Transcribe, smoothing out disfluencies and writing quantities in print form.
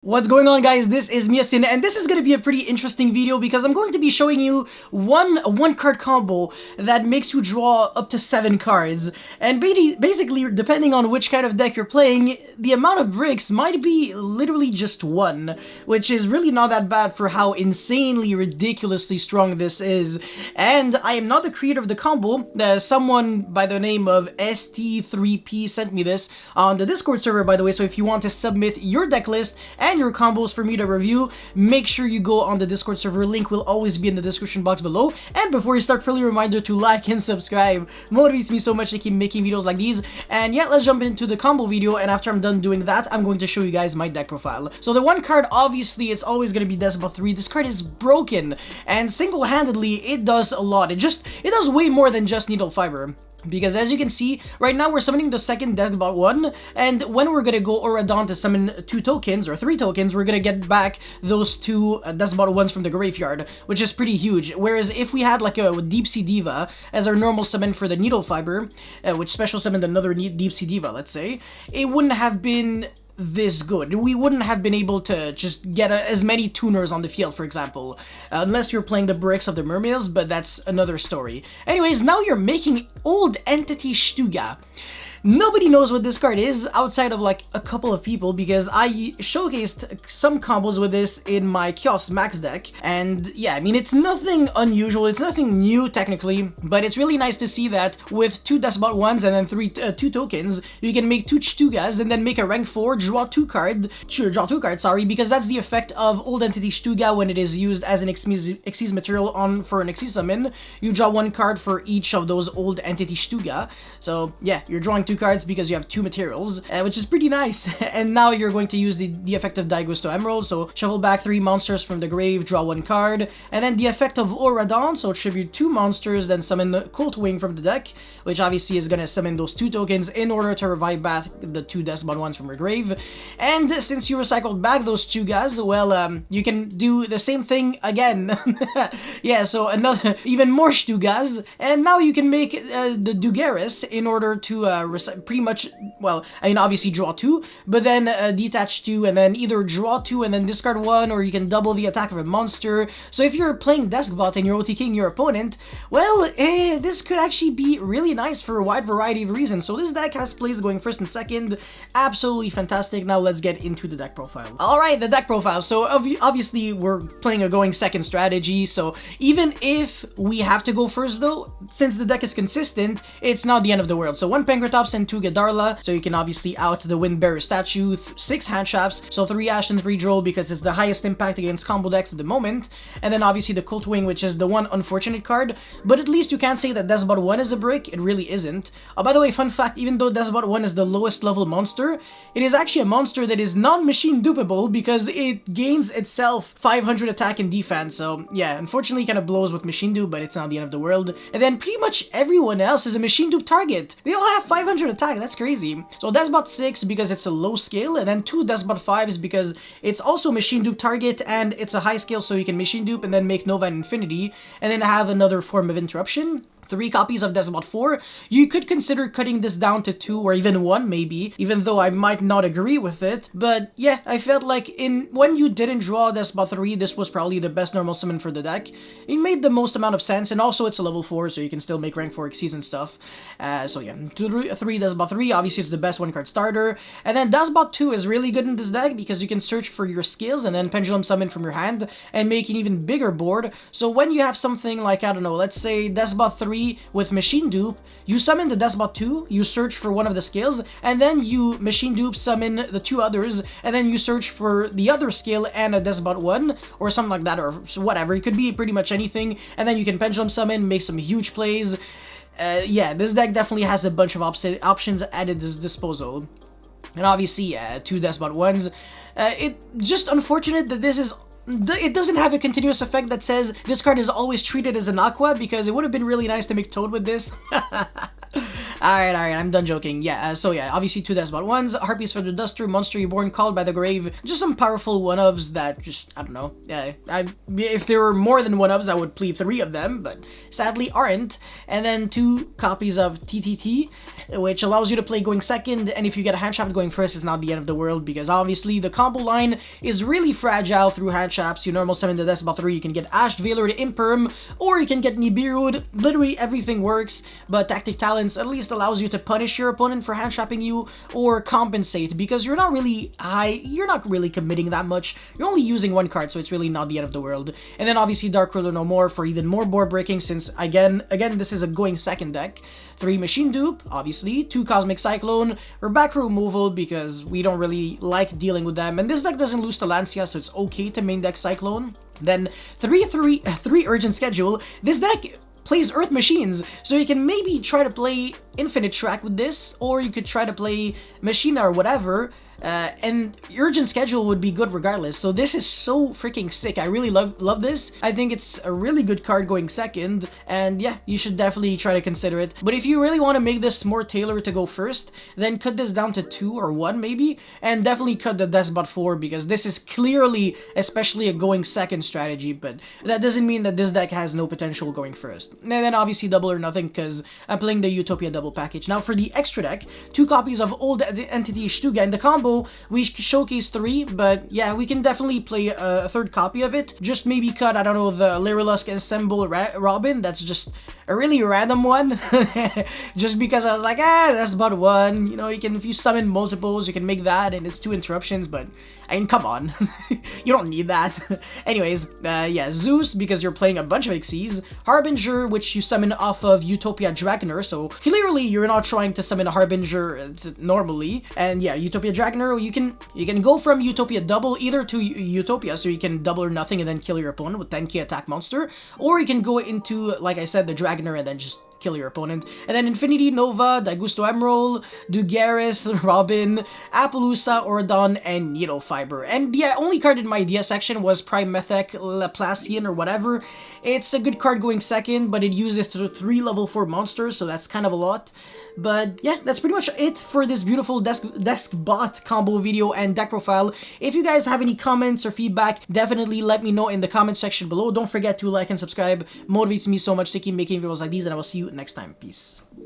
What's going on, guys? This is Miasin, and this is going to be a pretty interesting video because I'm going to be showing you one card combo that makes you draw up to 7 cards. And basically, depending on which kind of deck you're playing, the amount of bricks might be literally just 1, which is really not that bad for how insanely, ridiculously strong this is. And I am not the creator of the combo. Someone by the name of ST3P sent me this on the Discord server, by the way, so if you want to submit your deck list and your combos for me to review, make sure you go on the Discord server. Link will always be in the description box below. And before you start, friendly reminder to like and subscribe. Motivates me so much to keep making videos like these. And yeah, let's jump into the combo video, and after I'm done doing that, I'm going to show you guys my deck profile. So the one card, obviously, it's always going to be Deskbot 3. This card is broken, and single-handedly, it does a lot. It does way more than just Needle Fiber. Because as you can see, right now we're summoning the second Deskbot 1, and when we're gonna go Auradon to summon 2 tokens, or 3 tokens, we're gonna get back those 2 Deskbot 1s from the graveyard, which is pretty huge. Whereas if we had like a Deep Sea Diva as our normal summon for the Needle Fiber, which special summoned another Deep Sea Diva, let's say, it wouldn't have been this good. We wouldn't have been able to just get as many tuners on the field, for example, unless you're playing the bricks of the Mermaids, but that's another story. Anyways, now you're making Old Entity Stuga. Nobody knows what this card is outside of like a couple of people, because I showcased some combos with this in my Chaos Max deck, and yeah, I mean, it's nothing unusual, it's nothing new technically, but it's really nice to see that with 2 Deskbot 1s and then 2 tokens, you can make 2 Stugas and then make a rank 4, draw 2 cards, sorry, because that's the effect of Old Entity Stuga when it is used as an Xyz material for an Xyz summon. You draw 1 card for each of those Old Entity Stuga, so yeah, you're drawing 2 cards because you have 2 materials, which is pretty nice. And now you're going to use the effect of Daigusto Emerald, so shuffle back 3 monsters from the grave, draw 1 card, and then the effect of Auradon, so tribute 2 monsters, then summon Coldwing from the deck, which obviously is going to summon those 2 tokens in order to revive back the 2 Deskbot 1s from your grave. And since you recycled back those Stugas, well, you can do the same thing again. Yeah, so another, even more Stugas, and now you can make the Dugaris in order to pretty much, well, I mean, obviously draw 2, but then detach 2, and then either draw 2 and then discard 1, or you can double the attack of a monster. So if you're playing Deskbot and you're OTKing your opponent, well, this could actually be really nice for a wide variety of reasons. So this deck has plays going first and second, absolutely fantastic. Now let's get into the deck profile. Alright, the deck profile. So obviously we're playing a going second strategy, so even if we have to go first though, since the deck is consistent, it's not the end of the world. So 1 Pankratops and 2 Gadarla, so you can obviously out the Windbearer statue, 6 hand traps, so 3 Ash and 3 Droll because it's the highest impact against combo decks at the moment, and then obviously the Coldwing, which is the one unfortunate card, but at least you can't say that Deskbot 1 is a brick, it really isn't. By the way, fun fact, even though Deskbot 1 is the lowest level monster, it is actually a monster that is non-machine dupable because it gains itself 500 attack and defense, so yeah, unfortunately it kind of blows with machine dupe, but it's not the end of the world. And then pretty much everyone else is a machine dupe target. They all have 500 attack, that's crazy. So Deskbot 6 because it's a low scale, and then 2 Deskbot 5s because it's also machine dupe target and it's a high scale, so you can machine dupe and then make Nova and Infinity and then have another form of interruption. 3 copies of Deskbot 4. You could consider cutting this down to 2 or even 1 maybe, even though I might not agree with it. But yeah, I felt like when you didn't draw Deskbot 3, this was probably the best normal summon for the deck. It made the most amount of sense, and also it's a level 4, so you can still make rank 4 Xyz and stuff. So yeah, 3 Deskbot 3, obviously it's the best 1-card starter. And then Deskbot 2 is really good in this deck because you can search for your skills and then pendulum summon from your hand and make an even bigger board. So when you have something like, I don't know, let's say Deskbot 3 with machine dupe, you summon the Deskbot 2, you search for one of the skills, and then you machine dupe summon the 2 others, and then you search for the other skill and a Deskbot 1, or something like that, or whatever. It could be pretty much anything, and then you can pendulum summon, make some huge plays. Yeah, this deck definitely has a bunch of options at its disposal. And obviously, 2 Deskbot 1s. It's just unfortunate that it doesn't have a continuous effect that says this card is always treated as an aqua, because it would have been really nice to make Toad with this. Alright, I'm done joking. Yeah, so yeah, obviously 2 Deskbot 1s, Harpy's Feather Duster, Monster Reborn, Called by the Grave, just some powerful 1-ofs that just, I don't know, yeah, if there were more than 1-ofs, I would play 3 of them, but sadly aren't. And then 2 copies of TTT, which allows you to play going second, and if you get a Handtrap going first, it's not the end of the world, because obviously the combo line is really fragile through Handtraps. You normal summon the Deskbot 3, you can get Ashed Veiler to Imperm, or you can get Nibiru'd. Literally everything works, but Tactic Talents at least allows you to punish your opponent for hand-trapping you, or compensate, because you're not really committing that much. You're only using 1 card, so it's really not the end of the world. And then obviously Dark Ruler No More for even more board breaking, since again this is a going second deck. 3 Machine Dupe, obviously, 2 Cosmic Cyclone, or back row removal because we don't really like dealing with them, and this deck doesn't lose to Lancia, so it's okay to main deck Cyclone. Then 3 Urgent Schedule. This deck plays Earth Machines, so you can maybe try to play Infinite Track with this, or you could try to play Machina or whatever, and Urgent Schedule would be good regardless. So this is so freaking sick. I really love this. I think it's a really good card going second, and yeah, you should definitely try to consider it. But if you really want to make this more tailored to go first, then cut this down to 2 or 1 maybe, and definitely cut the Deskbot 4, because this is clearly especially a going second strategy, but that doesn't mean that this deck has no potential going first. And then obviously Double or Nothing, because I'm playing the Utopia double package. Now for the extra deck, 2 copies of Old Entity Stuga. In the combo, we showcase 3, but yeah, we can definitely play a 3rd copy of it. Just maybe cut, I don't know, the Lyrilusk Ensemble Robin. That's just a really random one. Just because I was like, that's about 1. You know, if you summon multiples, you can make that, and it's 2 interruptions, but I mean, come on. You don't need that. Anyways, yeah, Zeus, because you're playing a bunch of Xyz. Harbinger, which you summon off of Utopia Dragoner, so clearly you're not trying to summon a Harbinger normally. And yeah, Utopia Dragoner, you can go from Utopia double either to Utopia, so you can double or nothing and then kill your opponent with 10k attack monster, or you can go into, like I said, the Dragoner and then just kill your opponent. And then Infinity Nova, Daigusto Emerald, Dugaris, Robin, Appaloosa, Oradon, and Needle Fiber. And the only card in my idea section was Primethec Laplacian or whatever. It's a good card going second, but it uses 3 level 4 monsters, so that's kind of a lot. But yeah, that's pretty much it for this beautiful Deskbot combo video and deck profile. If you guys have any comments or feedback, definitely let me know in the comment section below. Don't forget to like and subscribe. Motivates me so much to keep making videos like these, and I will see you next time. Peace.